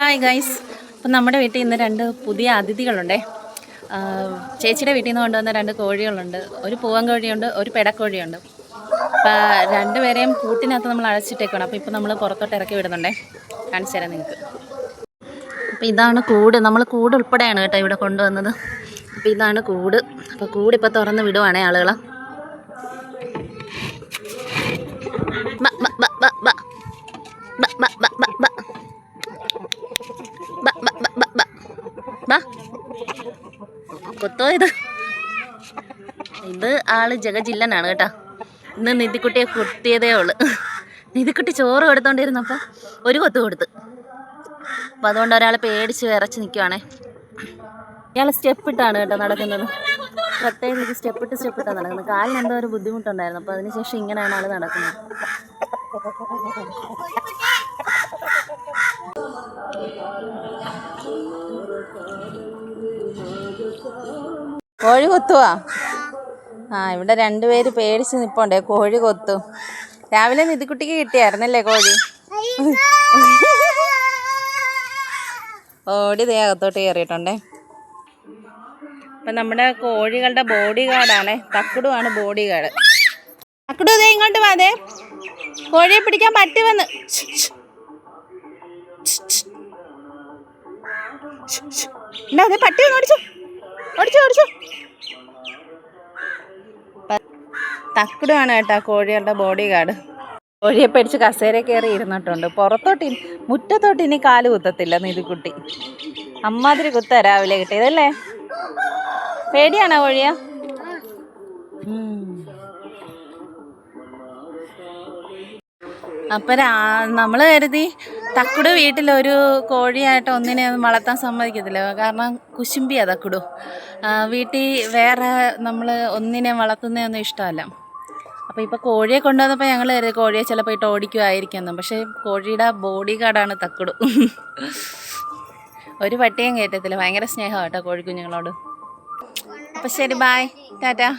Hi guys, അപ്പം നമ്മുടെ വീട്ടിൽ ഇന്ന് 2 പുതിയ അതിഥികളുണ്ടേ. ചേച്ചിയുടെ വീട്ടിൽ നിന്ന് കൊണ്ടുവന്ന 2 കോഴികളുണ്ട്. ഒരു പൂവൻ കോഴിയുണ്ട്, ഒരു പെടക്കോഴിയുണ്ട്. അപ്പോൾ 2 പേരെയും കൂട്ടിനകത്ത് നമ്മൾ അടച്ചിട്ടേക്കണം. അപ്പോൾ ഇപ്പോൾ നമ്മൾ പുറത്തോട്ട് ഇറക്കി വിടുന്നുണ്ടേ. കാണിച്ചു തരാം നിങ്ങൾക്ക്. അപ്പോൾ ഇതാണ് കൂട്. നമ്മൾ കൂട് ഉൾപ്പെടെയാണ് കേട്ടോ ഇവിടെ കൊണ്ടുവന്നത്. അപ്പോൾ ഇതാണ് കൂട്. അപ്പോൾ കൂട് ഇപ്പോൾ തുറന്ന് വിടുവാണേ ആളുകളെ. കൊത്തോ ഇത് ആള് ജഗജില്ലനാണ് കേട്ടോ. ഇന്ന് നിധിക്കുട്ടിയെ കുത്തിയതേ ഉള്ളു. നിധിക്കുട്ടി ചോറ് കൊടുത്തോണ്ടിരുന്നപ്പോൾ ഒരു കൊത്ത് കൊടുത്ത്. അപ്പം അതുകൊണ്ട് ഒരാൾ പേടിച്ച് വിറച്ച് നിൽക്കുവാണേ. ഇയാൾ സ്റ്റെപ്പിട്ടാണ് കേട്ടോ നടക്കുന്നത്. പ്രത്യേകിച്ച് സ്റ്റെപ്പിട്ടാണ് നടക്കുന്നത്. കാലിന് എന്തോ ഒരു ബുദ്ധിമുട്ടുണ്ടായിരുന്നു. അപ്പോൾ അതിനുശേഷം ഇങ്ങനെയാണ് ആൾ നടക്കുന്നത്. കോഴി കൊത്തുവാ. ഇവിടെ 2 പേര് പേടിച്ച് നിൽപ്പുണ്ടേ. കോഴി കൊത്തും. രാവിലെ നിധിക്കുട്ടിക്ക് കിട്ടിയായിരുന്നല്ലേ കോഴി? ഓടി ദേഹത്തോട്ട് കയറിയിട്ടുണ്ടേ. അപ്പം നമ്മുടെ കോഴികളുടെ ബോഡി ഗാർഡാണേ. തക്കുടുവാണ് ബോഡി ഗാർഡ്. തക്കുടു ഇതേ ഇങ്ങോട്ട് വാതേ. കോഴിയെ പിടിക്കാൻ പട്ടി വന്ന്. അതെ പട്ടി വന്ന് ഓടിച്ചു. തക്കുടുവാണ് കേട്ടോ കോഴികളുടെ ബോഡി ഗാർഡ്. കോഴിയെ പേടിച്ച് കസേര കയറി ഇരുന്നിട്ടുണ്ട്. മുറ്റത്തോട്ട് ഇനി കാല് കുത്തത്തില്ല നിധിക്കുട്ടി. അമ്മാതിരി കുത്ത രാവിലെ കിട്ടിയതല്ലേ. പേടിയാണോ കോഴിയ? അപ്പം നമ്മൾ കരുതി തക്കുടു വീട്ടിലൊരു കോഴിയായിട്ട് ഒന്നിനെ വളർത്താൻ സമ്മതിക്കത്തില്ല. കാരണം കുശുമ്പിയാണ് തക്കുടു. വീട്ടിൽ വേറെ നമ്മൾ ഒന്നിനെ വളർത്തുന്നതൊന്നും ഇഷ്ടമല്ല. അപ്പോൾ ഇപ്പോൾ കോഴിയെ കൊണ്ടുവന്നപ്പോൾ ഞങ്ങൾ കരുതി കോഴിയെ ചിലപ്പോൾ ഇട്ട് ഓടിക്കുമായിരിക്കുന്നു. പക്ഷേ കോഴിയുടെ ബോഡി ഗാർഡാണ് തക്കുടു. ഒരു പട്ടിയും കയറ്റത്തില്ല. ഭയങ്കര സ്നേഹമാണ് കേട്ടോ കോഴിക്കുഞ്ഞുങ്ങളോട്. അപ്പോൾ ശരി, ബായ്, ടാറ്റാ.